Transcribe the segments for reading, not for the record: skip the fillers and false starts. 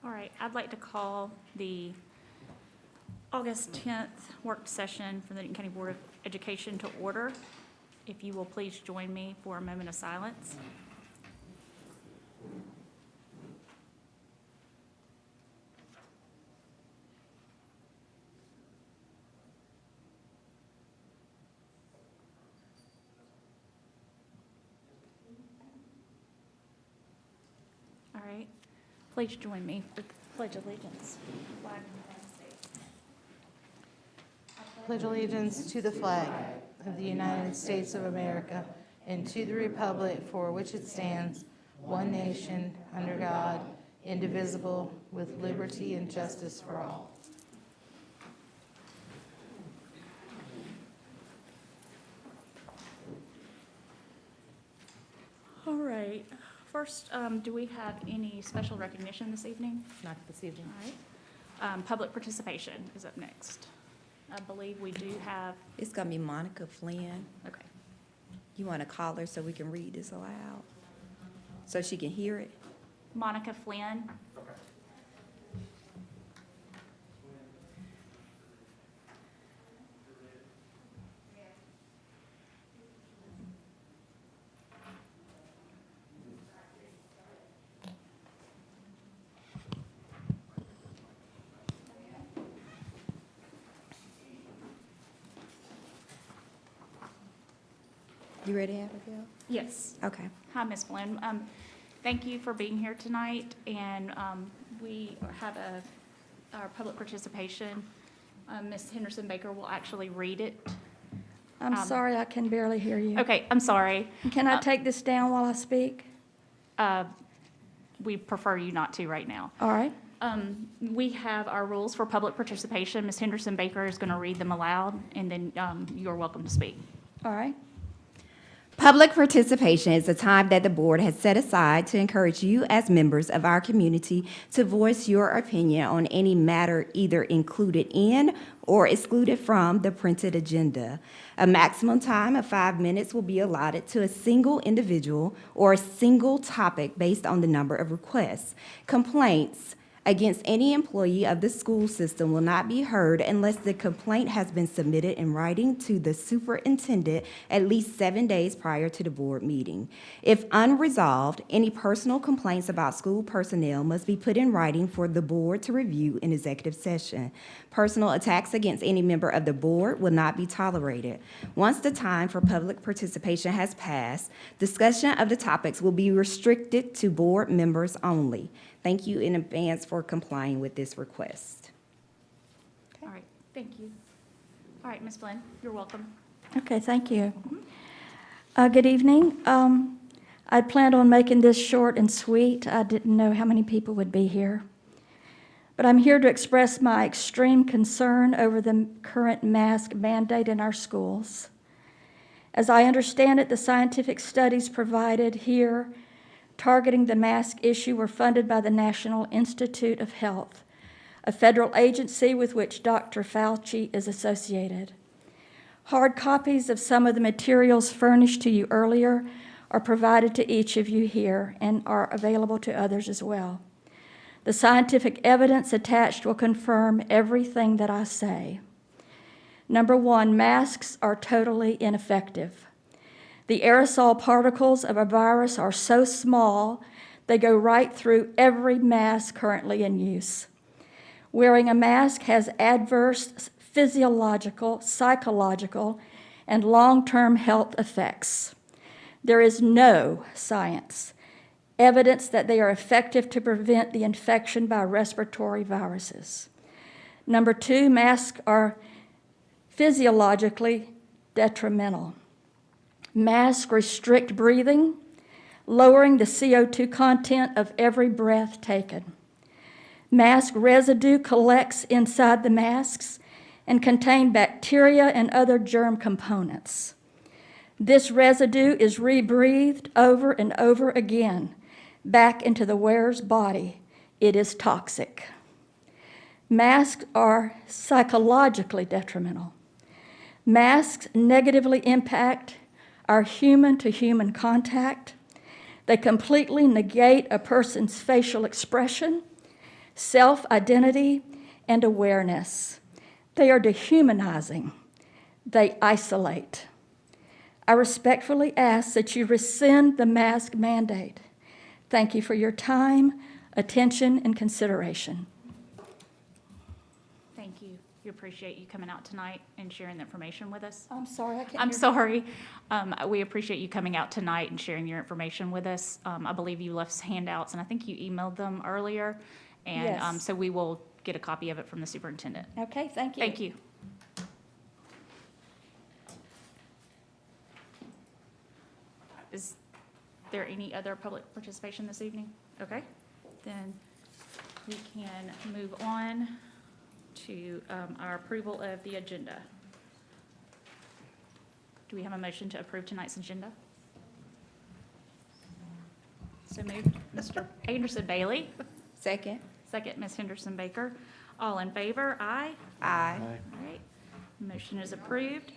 All right, I'd like to call the August 10th work session for the Newton County Board of Education to order. If you will please join me for a moment of silence. All right, please join me for the Pledge of Allegiance. Flag of the United States. Pledge allegiance to the flag of the United States of America and to the republic for which it stands, one nation, under God, indivisible, with liberty and justice for all. All right, first, do we have any special recognition this evening? Not this evening. All right, public participation is up next. I believe we do have, It's gonna be Monica Flynn. okay. You wanna call her so we can read this aloud? So she can hear it? Monica Flynn. You ready, Abigail? Yes. Okay. Hi, Ms. Flynn. Thank you for being here tonight, and we have our public participation. Ms. Henderson Baker will actually read it. I'm sorry, I can barely hear you. Okay, I'm sorry. Can I take this down while I speak? We prefer you not to right now. All right. We have our rules for public participation. Ms. Henderson Baker is going to read them aloud, and then you're welcome to speak. All right. Public participation is a time that the board has set aside to encourage you as members of our community to voice your opinion on any matter either included in or excluded from the printed agenda. A maximum time of 5 minutes will be allotted to a single individual or a single topic based on the number of requests. Complaints against any employee of the school system will not be heard unless the complaint has been submitted in writing to the superintendent at least 7 days prior to the board meeting. If unresolved, any personal complaints about school personnel must be put in writing for the board to review in executive session. Personal attacks against any member of the board will not be tolerated. Once the time for public participation has passed, discussion of the topics will be restricted to board members only. Thank you in advance for complying with this request. All right, thank you. All right, Ms. Flynn, you're welcome. Okay, thank you. Good evening. I planned on making this short and sweet. I didn't know how many people would be here. But I'm here to express my extreme concern over the current mask mandate in our schools. As I understand it, the scientific studies provided here targeting the mask issue were funded by the National Institute of Health, a federal agency with which Dr. Fauci is associated. Hard copies of some of the materials furnished to you earlier are provided to each of you here and are available to others as well. The scientific evidence attached will confirm everything that I say. Number one, masks are totally ineffective. The aerosol particles of a virus are so small, they go right through every mask currently in use. Wearing a mask has adverse physiological, psychological, and long-term health effects. There is no science evidence that they are effective to prevent the infection by respiratory viruses. Number two, masks are physiologically detrimental. Masks restrict breathing, lowering the CO2 content of every breath taken. Mask residue collects inside the masks and contain bacteria and other germ components. This residue is rebreathed over and over again back into the wearer's body. It is toxic. Masks are psychologically detrimental. Masks negatively impact our human-to-human contact. They completely negate a person's facial expression. self-identity, and awareness. They are dehumanizing. They isolate. I respectfully ask that you rescind the mask mandate. Thank you for your time, attention, and consideration. Thank you. We appreciate you coming out tonight and sharing the information with us. I'm sorry, I can't I'm hear. sorry. We appreciate you coming out tonight and sharing your information with us. I believe you left handouts, and I think you emailed them earlier. And Yes. so we will get a copy of it from the superintendent. Okay, thank you. Thank you. Is there any other public participation this evening? Okay, then we can move on to our approval of the agenda. Do we have a motion to approve tonight's agenda? So moved. Mr. Anderson Bailey, Second. second, Ms. Henderson Baker. All in favor? Aye. Aye. All right, motion is approved.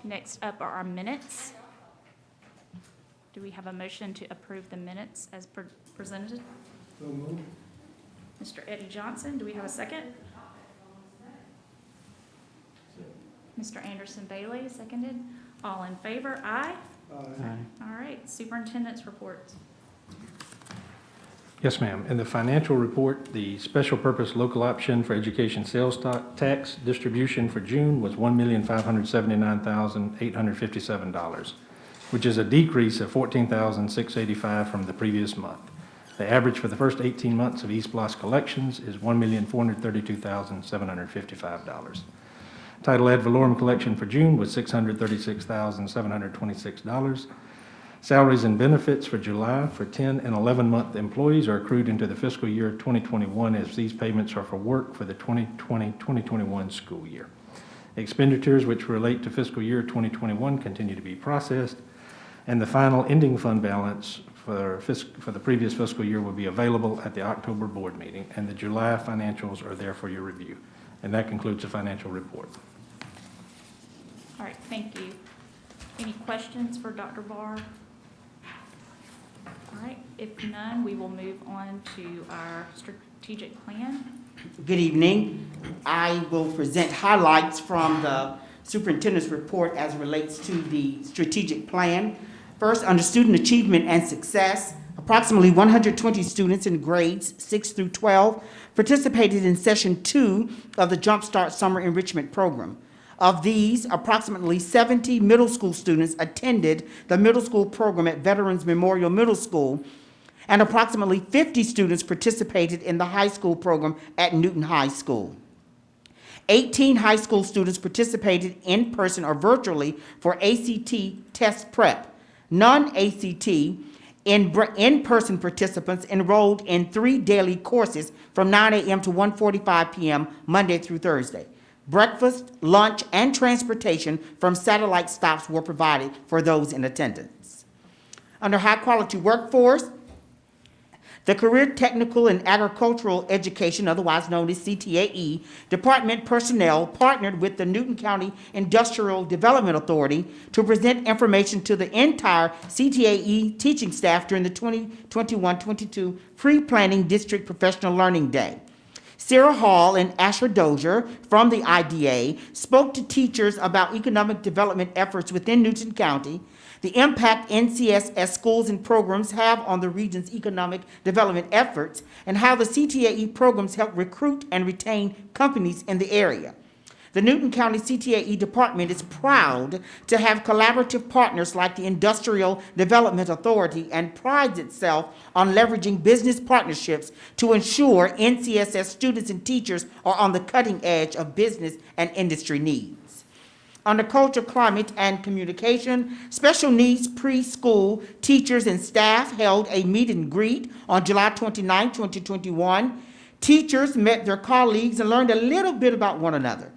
Next up are our minutes. Do we have a motion to approve the minutes as presented? So moved. Mr. Eddie Johnson, do we have a second? Mr. Anderson Bailey, seconded. All in favor? Aye. Aye. All right, superintendent's reports. Yes, ma'am. In the financial report, the special purpose local option for education sales tax distribution for June was $1,579,857, which is a decrease of $14,685 from the previous month. The average for the first 18 months of East Bloss collections is $1,432,755. Title Ad Valorem collection for June was $636,726. Salaries and benefits for July for 10 and 11-month employees are accrued into the fiscal year 2021 as these payments are for work for the 2020-2021 school year. Expenditures which relate to fiscal year 2021 continue to be processed, and the final ending fund balance for the previous fiscal year will be available at the October board meeting, and the July financials are there for your review. And that concludes the financial report. All right, thank you. Any questions for Dr. Barr? All right, if none, we will move on to our strategic plan. Good evening. I will present highlights from the superintendent's report as it relates to the strategic plan. First, under student achievement and success, approximately 120 students in grades 6 through 12 participated in session 2 of the Jumpstart Summer Enrichment Program. Of these, approximately 70 middle school students attended the middle school program at Veterans Memorial Middle School, and approximately 50 students participated in the high school program at Newton High School. 18 high school students participated in person or virtually for ACT test prep. Non-ACT in-person participants enrolled in 3 daily courses from 9 a.m. to 1:45 p.m. Monday through Thursday. Breakfast, lunch, and transportation from satellite stops were provided for those in attendance. Under high-quality workforce, the Career Technical and Agricultural Education, otherwise known as CTAE, department personnel partnered with the Newton County Industrial Development Authority to present information to the entire CTAE teaching staff during the 2021-22 Pre-Planning District Professional Learning Day. Sarah Hall and Asher Dozier from the IDA spoke to teachers about economic development efforts within Newton County, the impact NCSS schools and programs have on the region's economic development efforts, and how the CTAE programs help recruit and retain companies in the area. The Newton County CTAE department is proud to have collaborative partners like the Industrial Development Authority and prides itself on leveraging business partnerships to ensure NCSS students and teachers are on the cutting edge of business and industry needs. Under culture, climate, and communication, special needs preschool teachers and staff held a meet and greet on July 29, 2021. Teachers met their colleagues and learned a little bit about one another.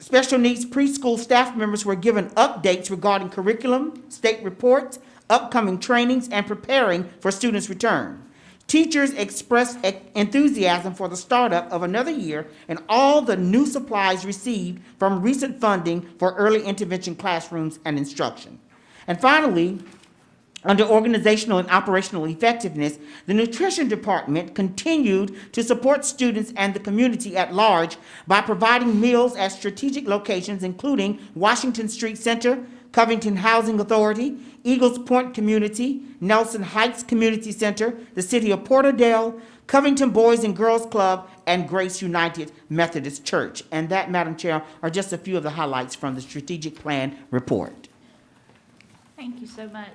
Special needs preschool staff members were given updates regarding curriculum, state reports, upcoming trainings, and preparing for students' return. Teachers expressed enthusiasm for the startup of another year and all the new supplies received from recent funding for early intervention classrooms and instruction. And finally, Under organizational and operational effectiveness, the nutrition department continued to support students and the community at large by providing meals at strategic locations including Washington Street Center, Covington Housing Authority, Eagles Point Community, Nelson Heights Community Center, the City of Porterdale, Covington Boys and Girls Club, and Grace United Methodist Church. And that, Madam Chair, are just a few of the highlights from the strategic plan report. Thank you so much.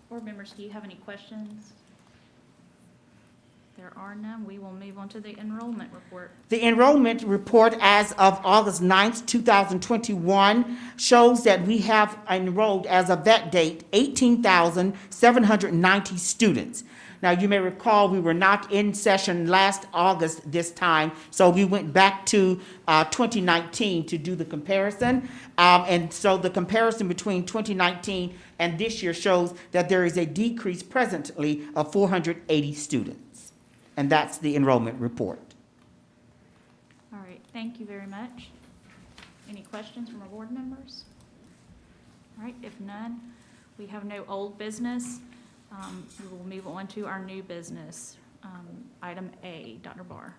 Board members, do you have any questions? There are none. We will move on to the enrollment report. The enrollment report as of August 9th, 2021 shows that we have enrolled, as of that date, 18,790 students. Now, you may recall we were not in session last August this time, so we went back to 2019 to do the comparison. And so the comparison between 2019 and this year shows that there is a decrease presently of 480 students. And that's the enrollment report. All right, thank you very much. Any questions from our board members? All right, if none, we have no old business. We will move on to our new business. Item A, Dr. Barr.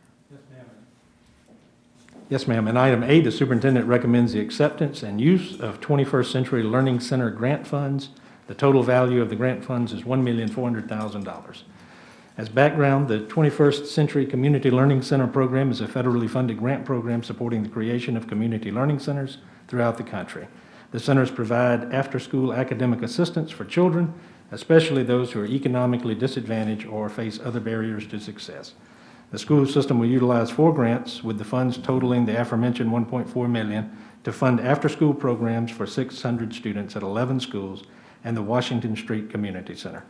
Yes, ma'am. In item A, the superintendent recommends the acceptance and use of 21st Century Learning Center grant funds. The total value of the grant funds is $1,400,000. As background, the 21st Century Community Learning Center program is a federally funded grant program supporting the creation of community learning centers throughout the country. The centers provide after-school academic assistance for children, especially those who are economically disadvantaged or face other barriers to success. The school system will utilize 4 grants, with the funds totaling the aforementioned $1.4 million to fund after-school programs for 600 students at 11 schools and the Washington Street Community Center.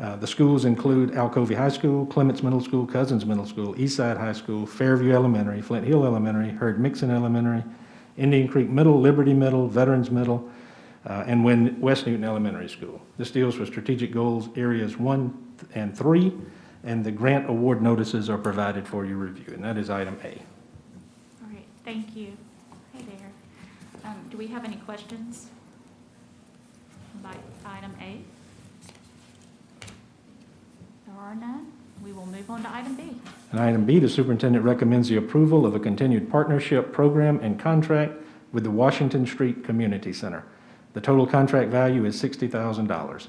The schools include Alcovey High School, Clements Middle School, Cousins Middle School, Eastside High School, Fairview Elementary, Flint Hill Elementary, Hurd Mixon Elementary, Indian Creek Middle, Liberty Middle, Veterans Middle, and West Newton Elementary School. This deals with strategic goals areas 1 and 3, and the grant award notices are provided for your review, and that is item A. All right, thank you. Hey there. Do we have any questions by item A? There are none. We will move on to item B. And item B, the superintendent recommends the approval of a continued partnership program and contract with the Washington Street Community Center. The total contract value is $60,000.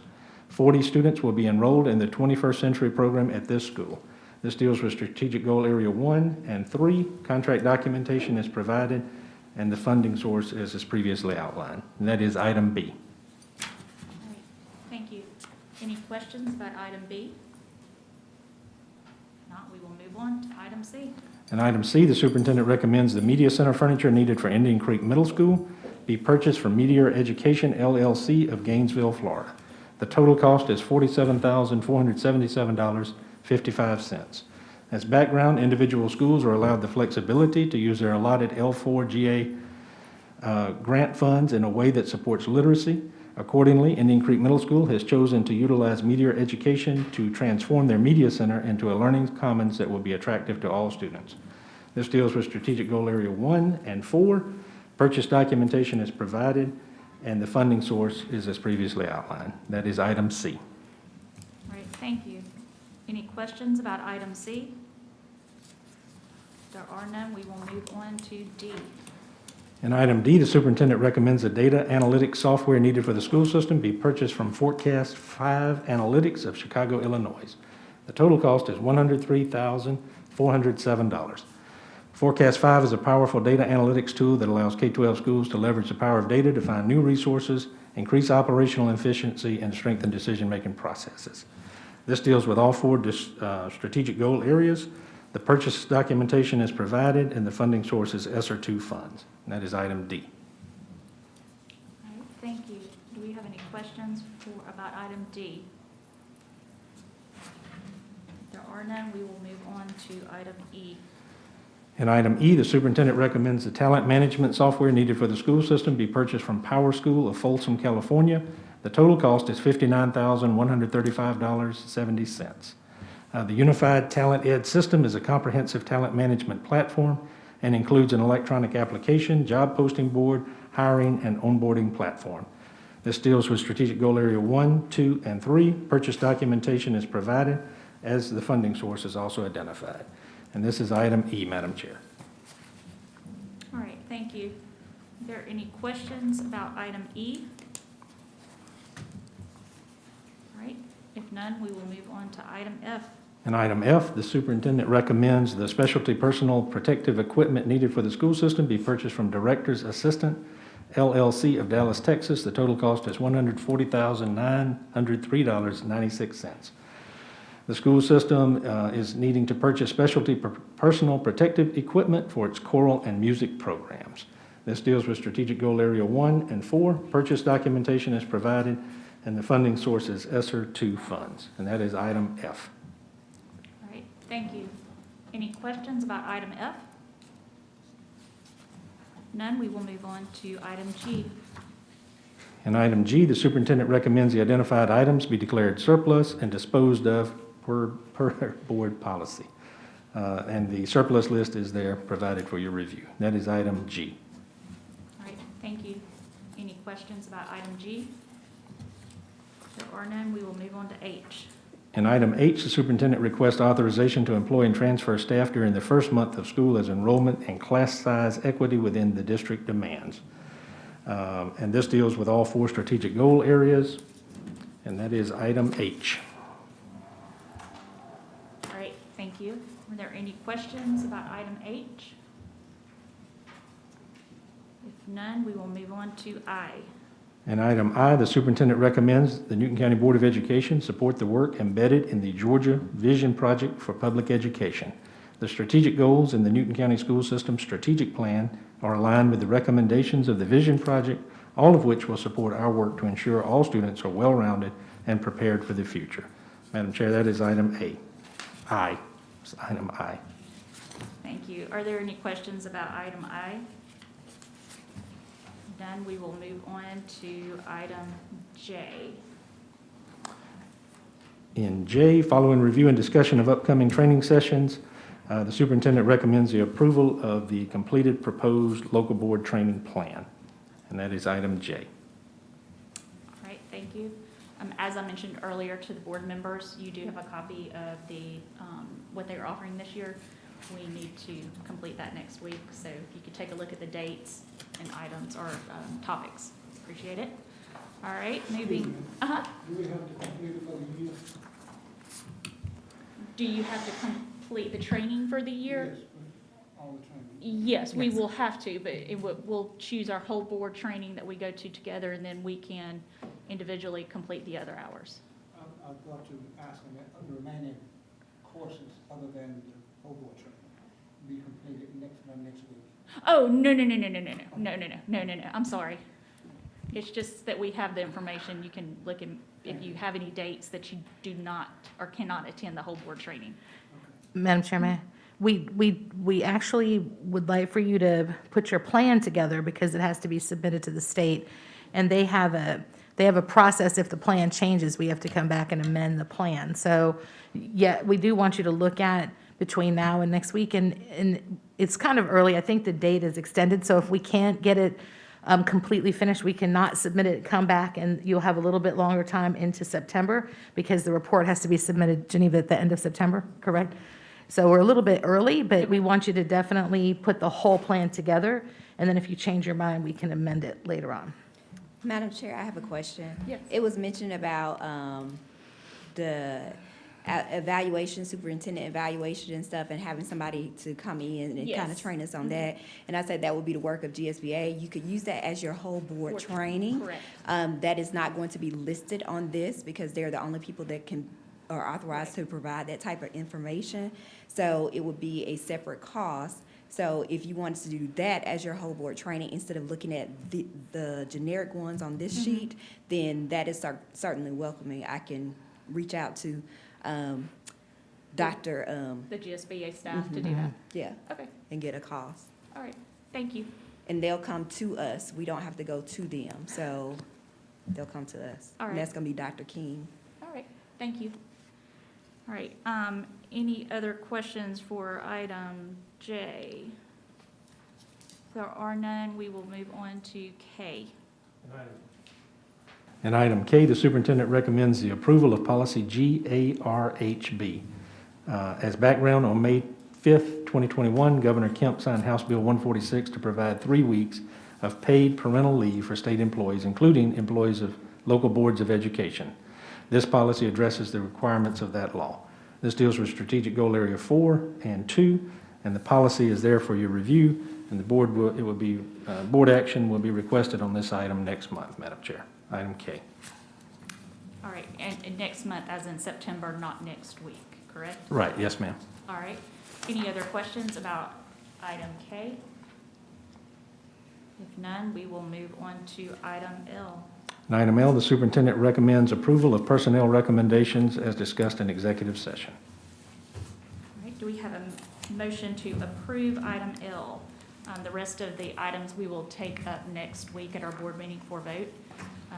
40 students will be enrolled in the 21st Century program at this school. This deals with strategic goal area 1 and 3. Contract documentation is provided, and the funding source is as previously outlined. And that is item B. All right, thank you. Any questions about item B? If not, we will move on to item C. And item C, the superintendent recommends the media center furniture needed for Indian Creek Middle School be purchased from Meteor Education, LLC of Gainesville, Florida. The total cost is $47,477.55. As background, individual schools are allowed the flexibility to use their allotted L4 GA grant funds in a way that supports literacy. Accordingly, Indian Creek Middle School has chosen to utilize Meteor Education to transform their media center into a learning commons that will be attractive to all students. This deals with strategic goal area 1 and 4. Purchase documentation is provided, and the funding source is as previously outlined. That is item C. All right, thank you. Any questions about item C? There are none. We will move on to D. In item D, the superintendent recommends the data analytics software needed for the school system be purchased from Forecast 5 Analytics of Chicago, Illinois. The total cost is $103,407. Forecast 5 is a powerful data analytics tool that allows K-12 schools to leverage the power of data to find new resources, increase operational efficiency, and strengthen decision-making processes. This deals with all 4 strategic goal areas. The purchase documentation is provided, and the funding source is ESSER 2 funds. And that is item D. All right, thank you. Do we have any questions about item D? If there are none, we will move on to item E. In item E, the superintendent recommends the talent management software needed for the school system be purchased from Power School of Folsom, California. The total cost is $59,135.70. The Unified Talent Ed System is a comprehensive talent management platform and includes an electronic application, job posting board, hiring, and onboarding platform. This deals with strategic goal area 1, 2, and 3. Purchase documentation is provided as the funding source is also identified. And this is item E, Madam Chair. All right, thank you. Are there any questions about item E? All right, if none, we will move on to item F. And item F, the superintendent recommends the specialty personal protective equipment needed for the school system be purchased from Director's Assistant LLC of Dallas, Texas. The total cost is $140,903.96. The school system is needing to purchase specialty personal protective equipment for its choral and music programs. This deals with strategic goal area 1 and 4. Purchase documentation is provided, and the funding source is ESSER 2 funds, and that is item F. All right, thank you. Any questions about item F? None, we will move on to item G. In item G, the superintendent recommends the identified items be declared surplus and disposed of per board policy. And the surplus list is there provided for your review. That is item G. All right, thank you. Any questions about item G? If there are none, we will move on to H. In item H, the superintendent requests authorization to employ and transfer staff during the first month of school as enrollment and class size equity within the district demands. And this deals with all 4 strategic goal areas, and that is item H. All right, thank you. Are there any questions about item H? If none, we will move on to I. In item I, the superintendent recommends the Newton County Board of Education support the work embedded in the Georgia Vision Project for Public Education. The strategic goals in the Newton County School System Strategic Plan are aligned with the recommendations of the Vision Project, all of which will support our work to ensure all students are well-rounded and prepared for the future. Madam Chair, that is item A. It's item I. Thank you. Are there any questions about item I? None, we will move on to item J. In J, following review and discussion of upcoming training sessions, the superintendent recommends the approval of the completed proposed local board training plan, and that is item J. All right, thank you. As I mentioned earlier to the board members, you do have a copy of the, what they are offering this year. We need to complete that next week, so if you could take a look at the dates and items or topics. Appreciate it. All right, moving. Uh-huh. Do we have to complete it for the year? Do you have to complete the training for the year? Yes, all the training. Yes, we will have to, but we'll choose our whole board training that we go to together, and then we can individually complete the other hours. I've got to ask them that the remaining courses, other than the whole board training, be completed next week. Oh, no. I'm sorry. It's just that we have the information. You can look in, if you have any dates that you do not or cannot attend the whole board training. Madam Chairman, we actually would like for you to put your plan together because it has to be submitted to the state. And they have a process. If the plan changes, we have to come back and amend the plan. So, yeah, we do want you to look at between now and next week. And it's kind of early. I think the date is extended. So if we can't get it completely finished, we cannot submit it, come back, and you'll have a little bit longer time into September because the report has to be submitted, Geneva, at the end of September, correct? So we're a little bit early, but we want you to definitely put the whole plan together. And then if you change your mind, we can amend it later on. Madam Chair, I have a question. Yes. It was mentioned about the evaluation, superintendent evaluation and stuff, and having somebody to come in and kind of Yes. train us on that. And I said that would be the work of GSBA. You could use that as your whole board training. Correct. That is not going to be listed on this because they're the only people that are authorized to provide that type of information. So it would be a separate cost. So if you wanted to do that as your whole board training, instead of looking at the generic ones on this sheet, then that is certainly welcoming. I can reach out to Dr. The GSBA staff to do that. Yeah, Okay, and get a cost. all right, thank you. And they'll come to us. We don't have to go to them, so they'll come to us. All right. And that's gonna be Dr. King. All right, thank you. All right, any other questions for item J? If there are none, we will move on to K. And item K, the superintendent recommends the approval of policy GARHB. As background, on May 5th, 2021, Governor Kemp signed House Bill 146 to provide 3 weeks of paid parental leave for state employees, including employees of local boards of education. This policy addresses the requirements of that law. This deals with strategic goal area 4 and 2, and the policy is there for your review, and the board board action will be requested on this item next month, Madam Chair. Item K. All right, and next month, as in September, not next week, correct? Right, yes, ma'am. All right. Any other questions about item K? If none, we will move on to item L. And item L, the superintendent recommends approval of personnel recommendations as discussed in executive session. All right, do we have a motion to approve item L? The rest of the items we will take up next week at our board meeting for vote.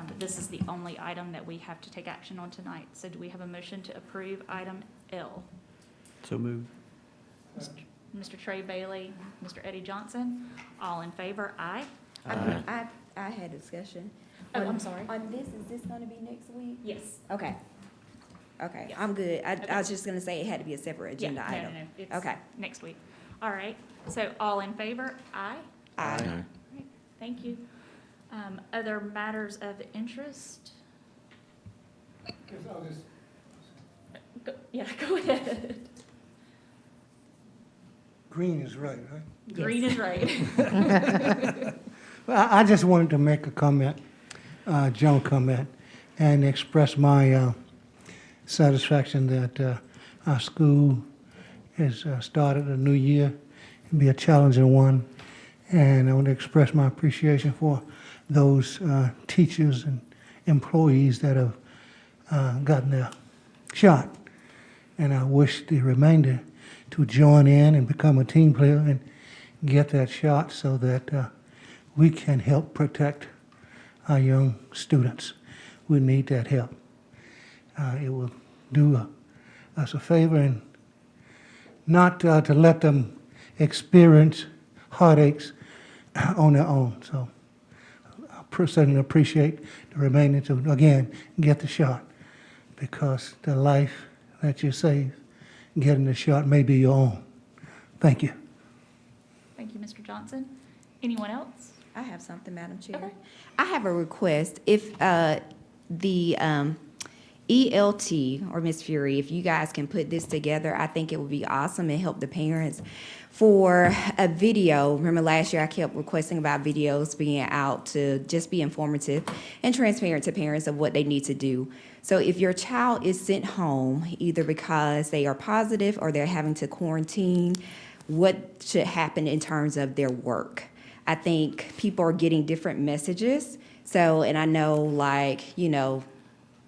But this is the only item that we have to take action on tonight. So do we have a motion to approve item L? So moved. Mr. Trey Bailey, Mr. Eddie Johnson, all in favor, aye? I had a discussion. Oh, I'm sorry. On this, is this gonna be next week? Yes. Okay. Okay, Yes. I'm good. I Okay. was just gonna say it had to be a separate Yeah, agenda item. No, it's Okay. next week. All right, so all in favor, aye? Aye. All right, thank you. Other matters of interest? Yeah, go ahead. Green is right, right? Green is right. Well, I just wanted to make a comment, general comment, and express my satisfaction that our school has started a new year. It'll be a challenging one, and I want to express my appreciation for those teachers and employees that have gotten their shot. And I wish the remainder to join in and become a team player and get that shot so that we can help protect our young students. We need that help. It will do us a favor and not to let them experience heartaches on their own. So I certainly appreciate the remainder to, again, get the shot, because the life that you save getting the shot may be your own. Thank you. Thank you, Mr. Johnson. Anyone else? I have something, Madam Chair. Okay. I have a request. If the ELT, or Ms. Fury, if you guys can put this together, I think it would be awesome and help the parents for a video. Remember last year I kept requesting about videos being out to just be informative and transparent to parents of what they need to do. So if your child is sent home, either because they are positive or they're having to quarantine, what should happen in terms of their work? I think people are getting different messages. So, and I know, like, you know,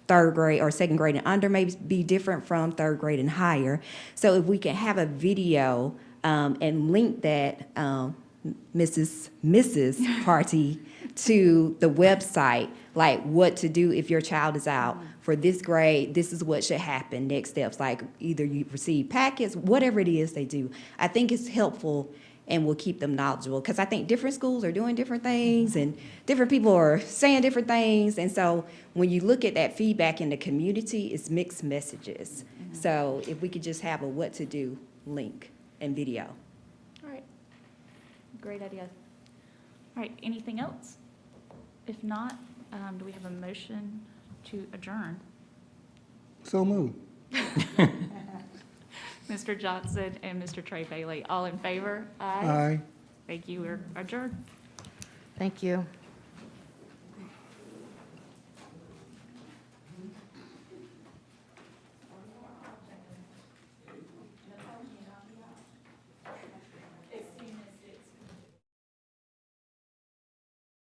third grade or second grade and under may be different from third grade and higher. So if we can have a video and link that Mrs. Party to the website, like what to do if your child is out for this grade, this is what should happen, next steps, like either you receive packets, whatever it is they do. I think it's helpful and will keep them knowledgeable, because I think different schools are doing different things and different people are saying different things. And so when you look at that feedback in the community, it's mixed messages. So if we could just have a what to do link and video. All right. Great idea. All right, anything else? If not, do we have a motion to adjourn? So moved. Mr. Johnson and Mr. Trey Bailey, all in favor? Aye. Thank you, we're adjourned. Thank you.